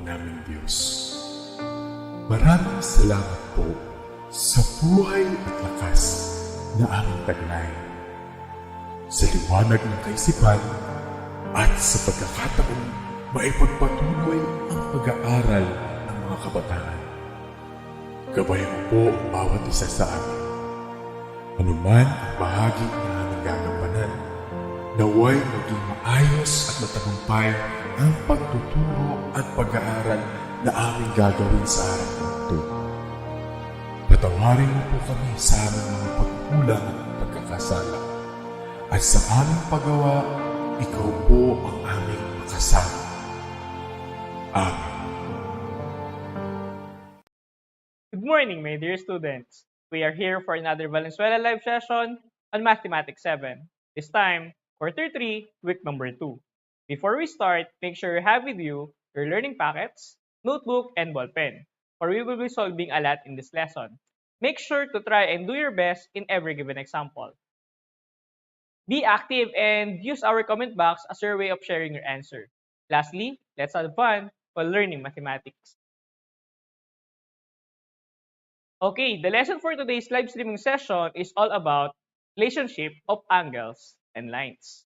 naming Diyos. Maraming salamat po sa buhay at lakas na aming taglay, sa liwanag ng kaisipan at sa pagkakataong maipagpatuloy ang pag-aaral ng mga kabataan. Gabayan mo po ang bawat isa sa amin. Anuman ang bahagi na aming gagampanan, naway maging maayos at matagumpay ang pagtuturo at pag-aaral na aming gagawin sa araw na ito. Patawarin mo po kami sa aming mga pagkulang at pagkakasala. At sa aming paggawa, ikaw po ang aming makasama. Amen. Good morning, my dear students. We are here for another Valenzuela live session on Mathematics 7. This time, Quarter 3, Week number 2. Before we start, make sure you have with you your learning packets, notebook, and ballpen, for we will be solving a lot in this lesson. Make sure to try and do your best in every given example. Be active and use our comment box as your way of sharing your answer. Lastly, let's have fun while learning mathematics. Okay, the lesson for today's live streaming session is all about relationship of angles and lines.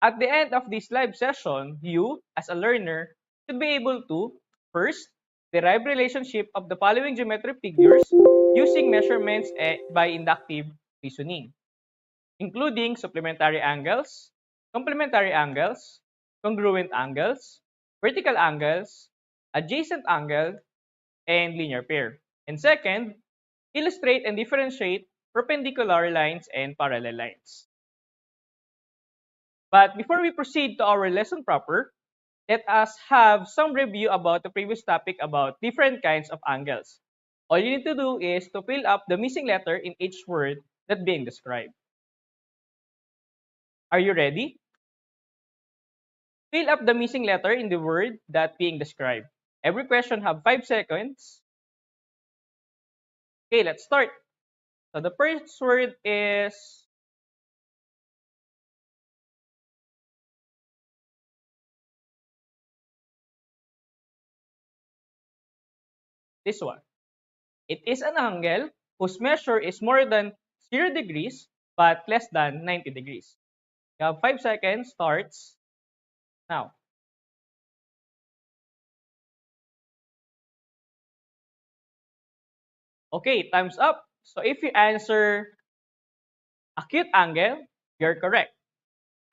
At the end of this live session, you, as a learner, should be able to, first, derive relationship of the following geometric figures using measurements by inductive reasoning, including supplementary angles, complementary angles, congruent angles, vertical angles, adjacent angle, and linear pair. And second, illustrate and differentiate perpendicular lines and parallel lines. But before we proceed to our lesson proper, let us have some review about the previous topic about different kinds of angles. All you need to do is to fill up the missing letter in each word that's being described. Are you ready? Fill up the missing letter in the word that's being described. Every question have 5 seconds. Okay, let's start. So the first word is this one. It is an angle whose measure is more than 0 degrees but less than 90 degrees. You have 5 seconds, starts now. Okay, time's up. So if you answer acute angle, you're correct.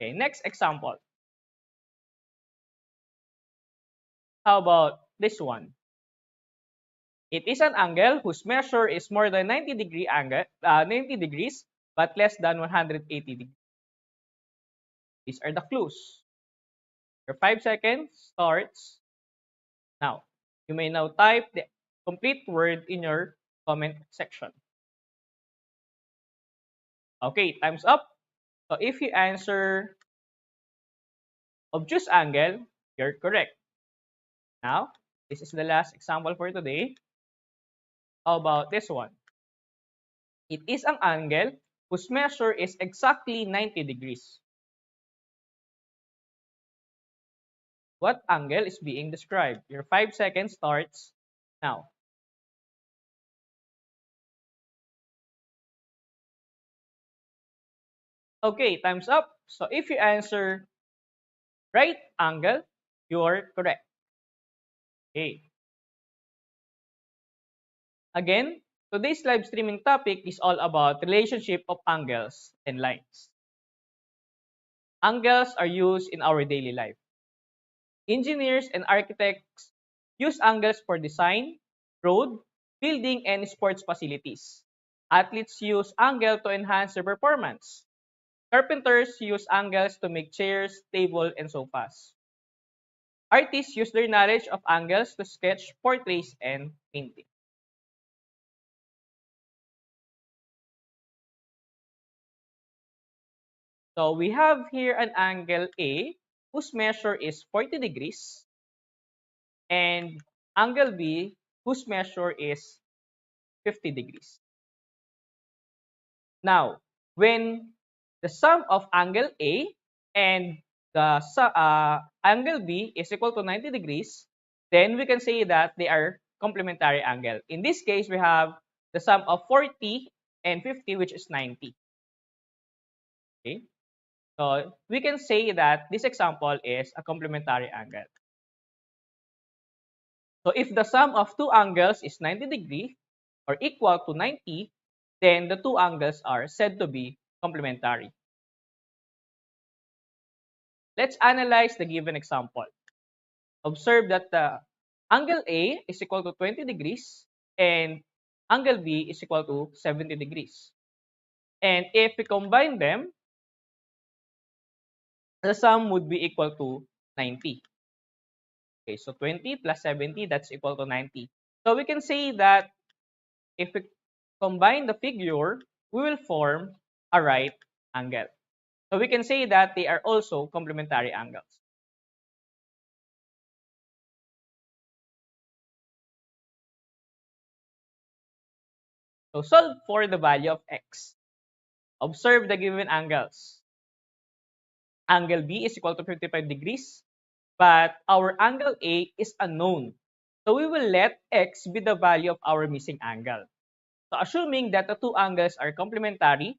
Okay, next example. How about this one? It is an angle whose measure is more than 90 degrees but less than 180 degrees. These are the clues. Your 5 seconds starts now. You may now type the complete word in your comment section. Okay, time's up. So if you answer obtuse angle, you're correct. Now, this is the last example for today. How about this one? It is an angle whose measure is exactly 90 degrees. What angle is being described? Your 5 seconds starts now. Okay, time's up. So if you answer right angle, you're correct. Okay. Again, today's live streaming topic is all about relationship of angles and lines. Angles are used in our daily life. Engineers and architects use angles for design, road, building, and sports facilities. Athletes use angle to enhance their performance. Carpenters use angles to make chairs, tables, and sofas. Artists use their knowledge of angles to sketch portraits and painting. So we have here an angle A whose measure is 40 degrees and angle B whose measure is 50 degrees. Now, when the sum of angle A and the angle B is equal to 90 degrees, then we can say that they are complementary angle. In this case, we have the sum of 40 and 50, which is 90. Okay, so we can say that this example is a complementary angle. So if the sum of two angles is 90 degrees or equal to 90, then the two angles are said to be complementary. Let's analyze the given example. Observe that the angle A is equal to 20 degrees and angle B is equal to 70 degrees. And if we combine them, the sum would be equal to 90. Okay, so 20 plus 70, that's equal to 90. So we can say that if we combine the figure, we will form a right angle. So we can say that they are also complementary angles. So solve for the value of x. Observe the given angles. Angle B is equal to 55 degrees, but our angle A is unknown. So we will let x be the value of our missing angle. So assuming that the two angles are complementary,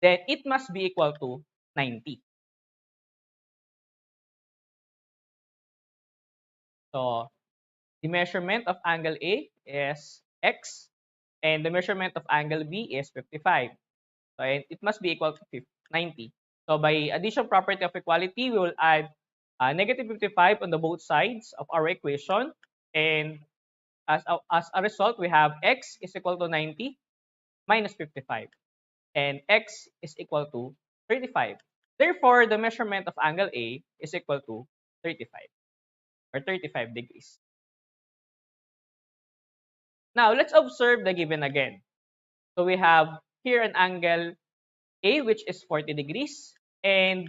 then it must be equal to 90. So the measurement of angle A is x, and the measurement of angle B is 55. So it must be equal to 90. So by addition property of equality, we will add negative 55 on the both sides of our equation, and as a result, we have x is equal to 90 minus 55, and x is equal to 35. Therefore, the measurement of angle A is equal to 35 or 35 degrees. Now, let's observe the given again. So we have here an angle A, which is 40 degrees, and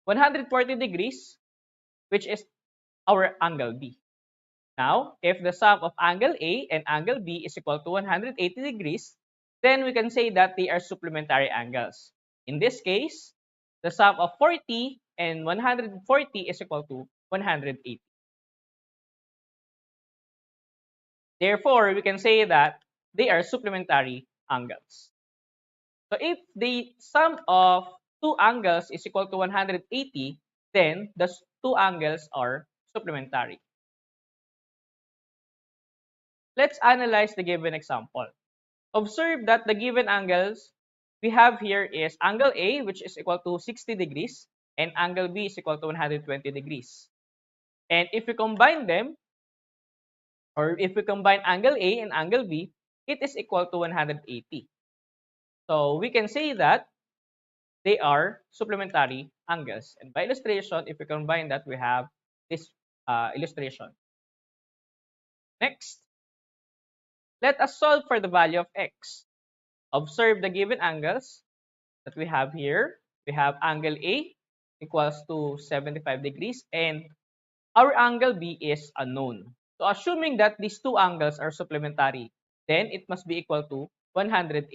140 degrees, which is our angle B. Now, if the sum of angle A and angle B is equal to 180 degrees, then we can say that they are supplementary angles. In this case, the sum of 40 and 140 is equal to 180. Therefore, we can say that they are supplementary angles. So if the sum of two angles is equal to 180, then the two angles are supplementary. Let's analyze the given example. Observe that the given angles we have here is angle A, which is equal to 60 degrees, and angle B is equal to 120 degrees. And if we combine them, or if we combine angle A and angle B, it is equal to 180. So we can say that they are supplementary angles. And by illustration, if we combine that, we have this illustration. Next, let us solve for the value of x. Observe the given angles that we have here. We have angle A equals to 75 degrees, and our angle B is unknown. So assuming that these two angles are supplementary, then it must be equal to 180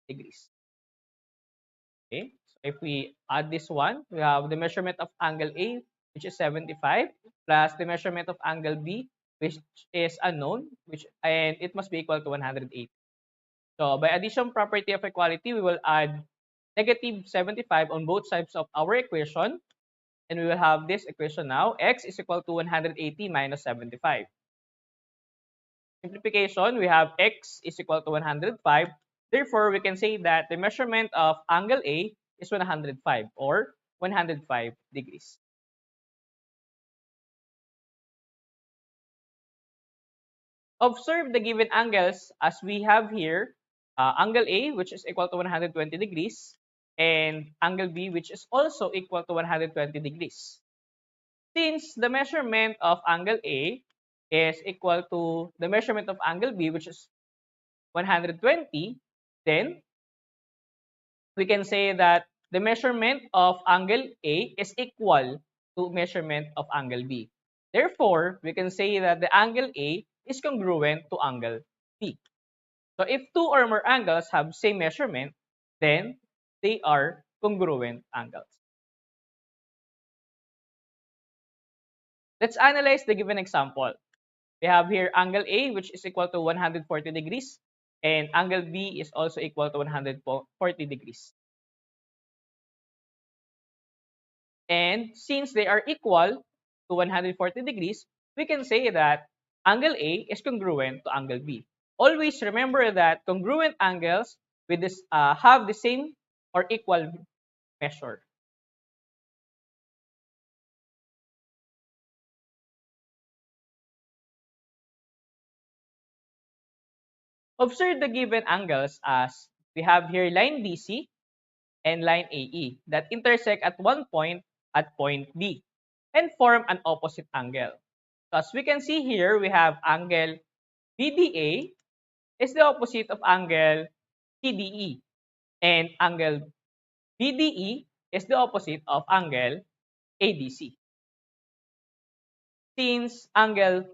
degrees. Okay, so if we add this one, we have the measurement of angle A, which is 75, plus the measurement of angle B, which is unknown, and it must be equal to 180. So by addition property of equality, we will add negative 75 on both sides of our equation, and we will have this equation now. X is equal to 180 minus 75. Simplification, we have x is equal to 105. Therefore, we can say that the measurement of angle A is 105 or 105 degrees. Observe the given angles as we have here, angle A, which is equal to 120 degrees, and angle B, which is also equal to 120 degrees. Since the measurement of angle A is equal to the measurement of angle B, which is 120, then we can say that the measurement of angle A is equal to measurement of angle B. Therefore, we can say that the angle A is congruent to angle B. So if two or more angles have same measurement, then they are congruent angles. Let's analyze the given example. We have here angle A, which is equal to 140 degrees, and angle B is also equal to 140 degrees. And since they are equal to 140 degrees, we can say that angle A is congruent to angle B. Always remember that congruent angles with this have the same or equal measure. Observe the given angles as we have here line BC and line AE that intersect at one point at point B and form an opposite angle. As we can see here, we have angle BDA is the opposite of angle CDE, and angle BDE is the opposite of angle ADC. Since angle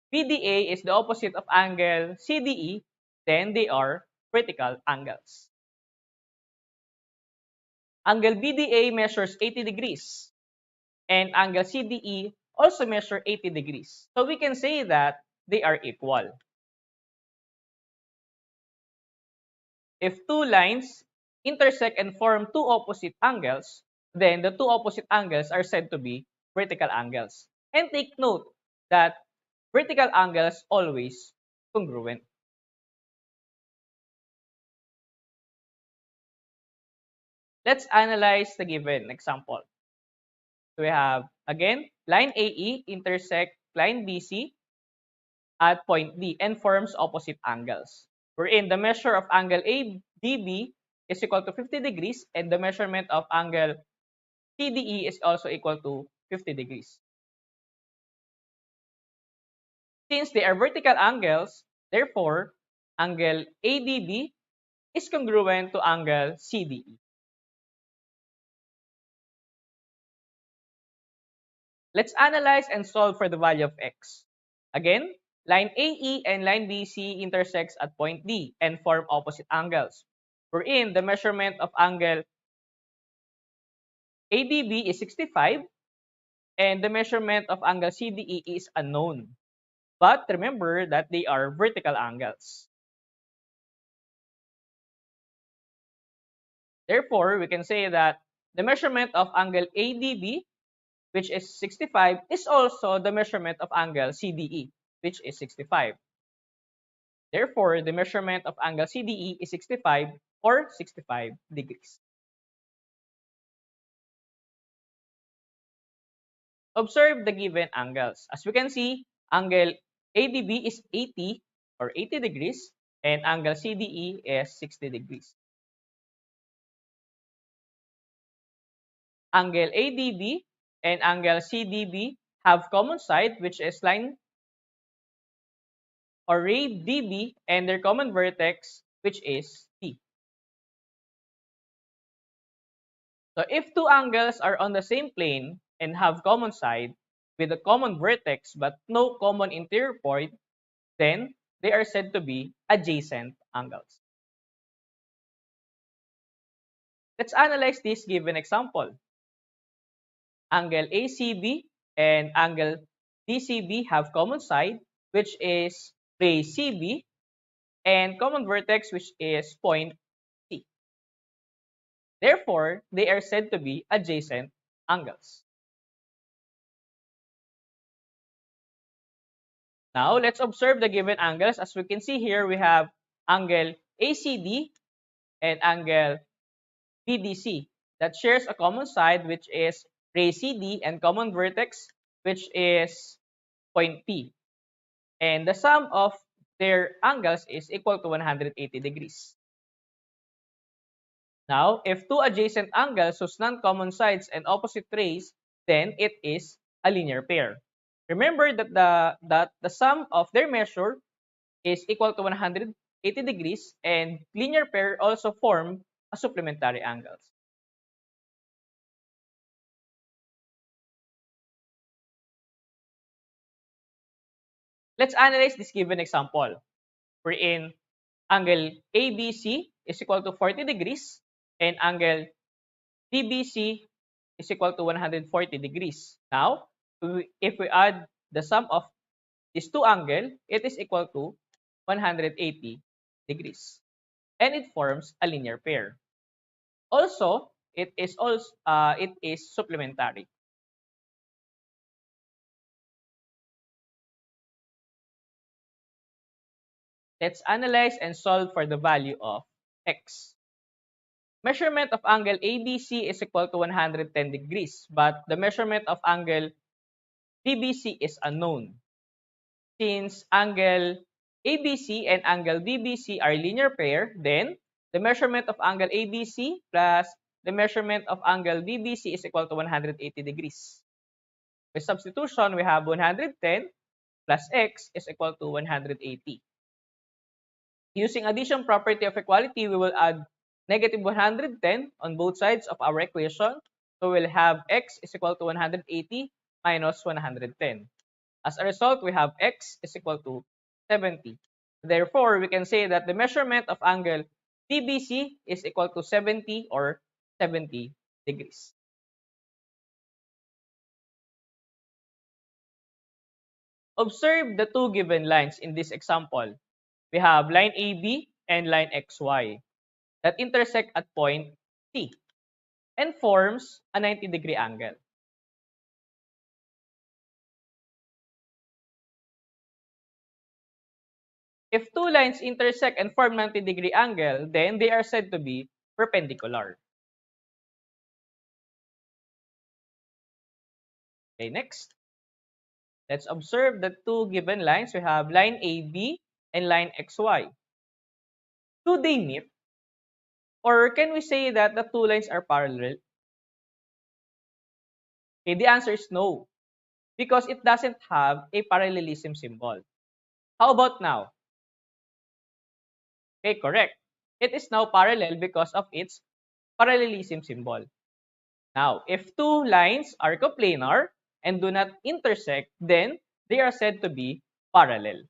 BDA is the opposite of angle CDE, then they are vertical angles. Angle BDA measures 80 degrees, and angle CDE also measure 80 degrees. So we can say that they are equal. If two lines intersect and form two opposite angles, then the two opposite angles are said to be vertical angles. And take note that vertical angles always congruent. Let's analyze the given example. So we have, again, line AE intersect line BC at point D and forms opposite angles. Wherein the measure of angle ADB is equal to 50 degrees and the measurement of angle CDE is also equal to 50 degrees. Since they are vertical angles, therefore, angle ADB is congruent to angle CDE. Let's analyze and solve for the value of x. Again, line AE and line BC intersects at point D and form opposite angles, wherein the measurement of angle ADB is 65 and the measurement of angle CDE is unknown. But remember that they are vertical angles. Therefore, we can say that the measurement of angle ADB, which is 65, is also the measurement of angle CDE, which is 65. Therefore, the measurement of angle CDE is 65 or 65 degrees. Observe the given angles. As we can see, angle ADB is 80 or 80 degrees and angle CDE is 60 degrees. Angle ADB and angle CDB have common side, which is line or ray DB, and their common vertex, which is T. So if two angles are on the same plane and have common side with a common vertex but no common interior point, then they are said to be adjacent angles. Let's analyze this given example. Angle ACB and angle DCB have common side, which is ray CB, and common vertex, which is point C. Therefore, they are said to be adjacent angles. Now, let's observe the given angles. As we can see here, we have angle ACD and angle BDC that shares a common side, which is ray CD, and common vertex, which is point P. And the sum of their angles is equal to 180 degrees. Now, if two adjacent angles whose non-common sides and opposite rays, then it is a linear pair. Remember that the sum of their measure is equal to 180 degrees, and linear pair also form a supplementary angles. Let's analyze this given example, wherein angle ABC is equal to 40 degrees and angle BBC is equal to 140 degrees. Now, if we add the sum of these two angles, it is equal to 180 degrees. And it forms a linear pair. Also, it is supplementary. Let's analyze and solve for the value of x. Measurement of angle ABC is equal to 110 degrees, but the measurement of angle BBC is unknown. Since angle ABC and angle BBC are linear pair, then the measurement of angle ABC plus the measurement of angle BBC is equal to 180 degrees. With substitution, we have 110 plus x is equal to 180. Using addition property of equality, we will add negative 110 on both sides of our equation. So we'll have x is equal to 180 minus 110. As a result, we have x is equal to 70. Therefore, we can say that the measurement of angle BBC is equal to 70 or 70 degrees. Observe the two given lines in this example. We have line AB and line XY that intersect at point C and forms a 90-degree angle. If two lines intersect and form 90-degree angle, then they are said to be perpendicular. Okay, next. Let's observe the two given lines. We have line AB and line XY. Do they meet? Or can we say that the two lines are parallel? Okay, the answer is no, because it doesn't have a parallelism symbol. How about now? Okay, correct. It is now parallel because of its parallelism symbol. Now, if two lines are coplanar and do not intersect, then they are said to be parallel.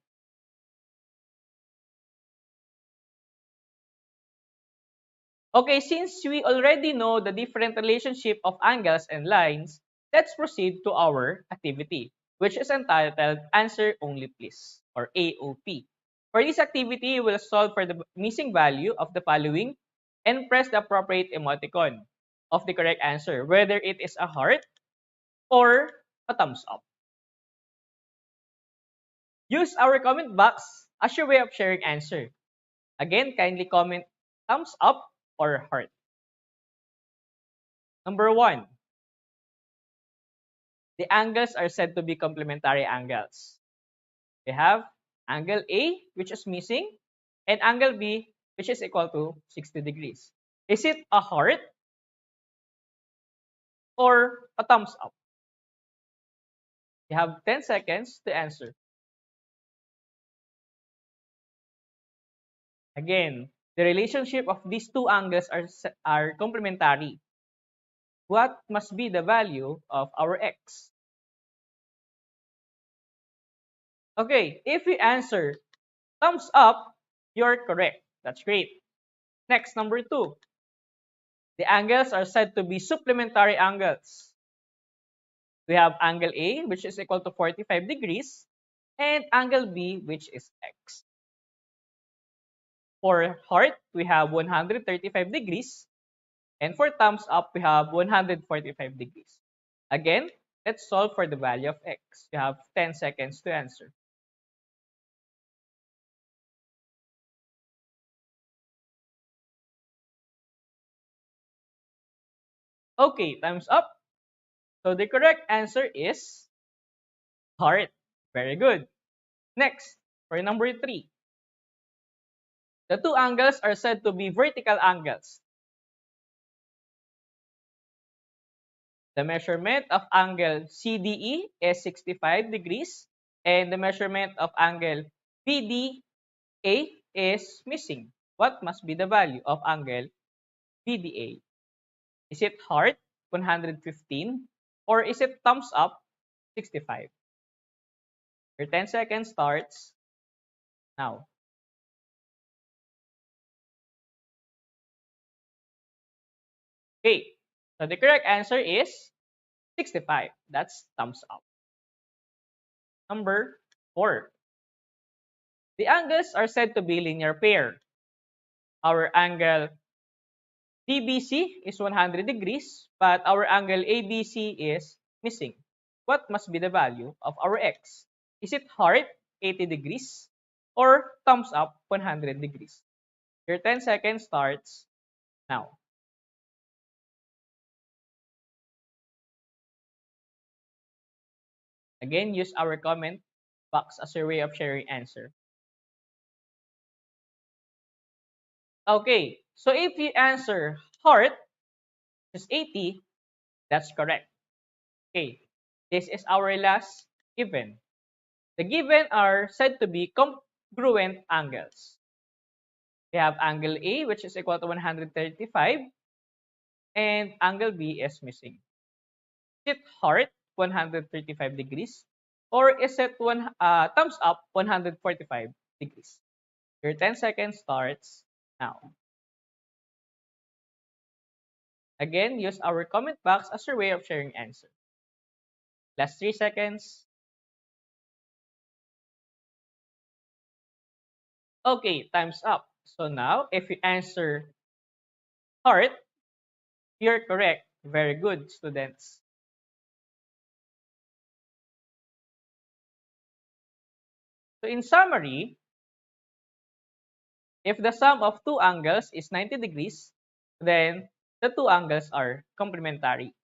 Okay, since we already know the different relationship of angles and lines, let's proceed to our activity, which is entitled Answer Only Please, or AOP. For this activity, we'll solve for the missing value of the following and press the appropriate emoticon of the correct answer, whether it is a heart or a thumbs up. Use our comment box as your way of sharing answer. Again, kindly comment thumbs up or heart. Number 1. The angles are said to be complementary angles. We have angle A, which is missing, and angle B, which is equal to 60 degrees. Is it a heart or a thumbs up? You have 10 seconds to answer. Again, the relationship of these two angles are complementary. What must be the value of our x? Okay, if we answer thumbs up, you're correct. That's great. Next, number 2. The angles are said to be supplementary angles. We have angle A, which is equal to 45 degrees, and angle B, which is x. For heart, we have 135 degrees, and for thumbs up, we have 145 degrees. Again, let's solve for the value of x. You have 10 seconds to answer. Okay, time's up. So the correct answer is heart. Very good. Next, for number 3. The two angles are said to be vertical angles. The measurement of angle CDE is 65 degrees, and the measurement of angle BDA is missing. What must be the value of angle BDA? Is it heart, 115, or is it thumbs up, 65? Your 10 seconds starts now. Okay, so the correct answer is 65. That's thumbs up. Number 4. The angles are said to be linear pair. Our angle DBC is 100 degrees, but our angle ABC is missing. What must be the value of our x? Is it heart 80 degrees or thumbs up 100 degrees? Your 10 seconds starts now. Again, use our comment box as your way of sharing answer. Okay, so if you answer heart is 80, that's correct. Okay, this is our last given. The given are said to be congruent angles. We have angle A, which is equal to 135, and angle B is missing. Is it heart 135 degrees, or is it thumbs up 145 degrees? Your 10 seconds starts now. Again, use our comment box as your way of sharing answer. Last 3 seconds. Okay, time's up. So now, if you answer heart, you're correct. Very good, students. So in summary, if the sum of two angles is 90 degrees, then the two angles are complementary.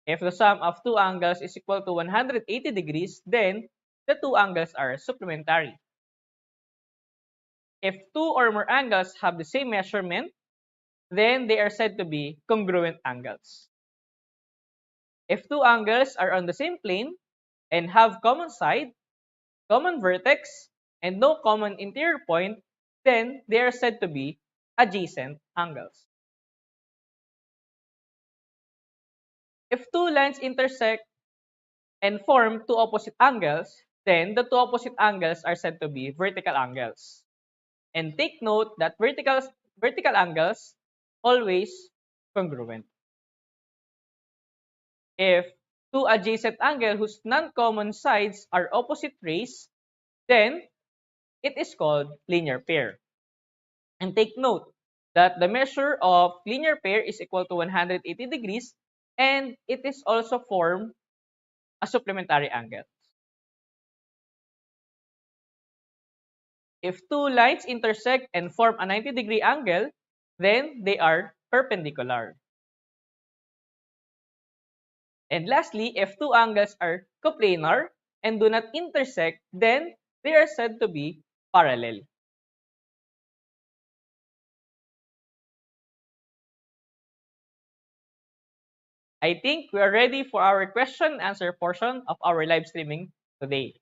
If the sum of two angles is equal to 180 degrees, then the two angles are supplementary. If two or more angles have the same measurement, then they are said to be congruent angles. If two angles are on the same plane and have common side, common vertex, and no common interior point, then they are said to be adjacent angles. If two lines intersect and form two opposite angles, then the two opposite angles are said to be vertical angles. And take note that vertical angles always congruent. If two adjacent angles whose non-common sides are opposite rays, then it is called linear pair. And take note that the measure of linear pair is equal to 180 degrees, and it is also form a supplementary angle. If two lines intersect and form a 90-degree angle, then they are perpendicular. And lastly, if two angles are coplanar and do not intersect, then they are said to be parallel. I think we are ready for our question and answer portion of our live streaming today.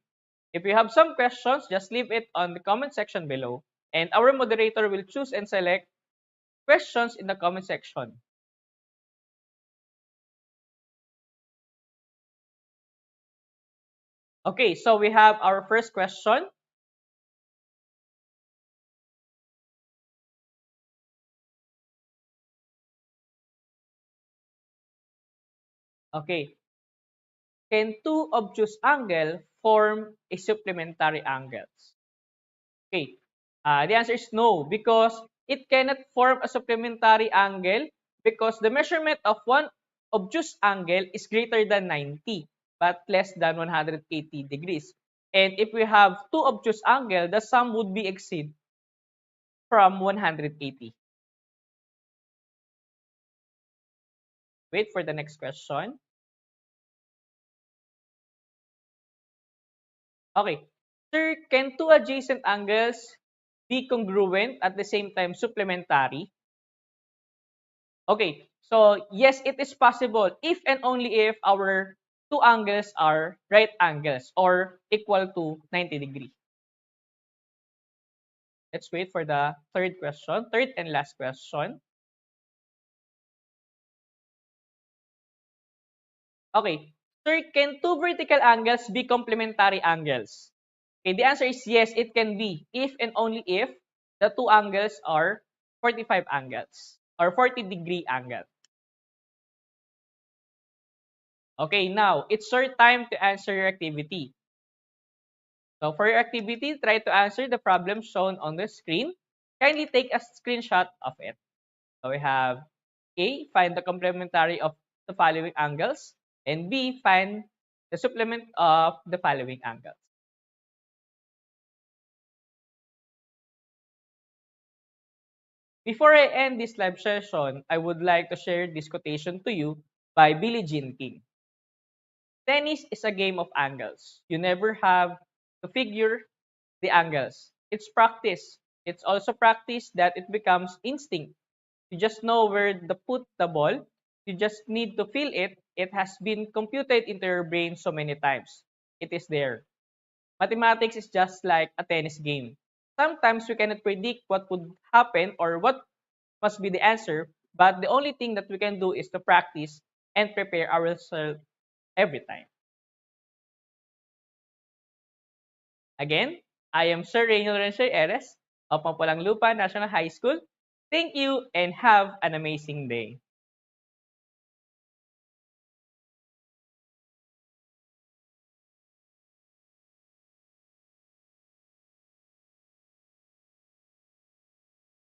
If you have some questions, just leave it on the comment section below, and our moderator will choose and select questions in the comment section. Okay, so we have our first question. Okay, can two obtuse angles form a supplementary angles? Okay, the answer is no, because it cannot form a supplementary angle because the measurement of one obtuse angle is greater than 90 but less than 180 degrees. And if we have two obtuse angles, the sum would be exceed from 180. Wait for the next question. Okay. Sir, can two adjacent angles be congruent at the same time supplementary? Okay. So, yes, it is possible if and only if our two angles are right angles or equal to 90 degrees. Let's wait for the third question, third and last question. Okay. Sir, can two vertical angles be complementary angles? Okay, the answer is yes, it can be if and only if the two angles are 45 angles or 40-degree angle. Okay, now it's your time to answer your activity. So for your activity, try to answer the problem shown on the screen. Kindly take a screenshot of it. So we have A, find the complementary of the following angles, and B, find the supplement of the following angles. Before I end this live session, I would like to share this quotation to you by Billie Jean King. Tennis is a game of angles. You never have to figure the angles. It's practice. It's also practice that it becomes instinct. You just know where to put the ball. You just need to feel it. It has been computed into your brain so many times. It is there. Mathematics is just like a tennis game. Sometimes we cannot predict what would happen or what must be the answer, but the only thing that we can do is to practice and prepare ourselves every time. Again, I am Sir Ranniel Renj Eres of Pampalang Lupa National High School. Thank you and have an amazing day.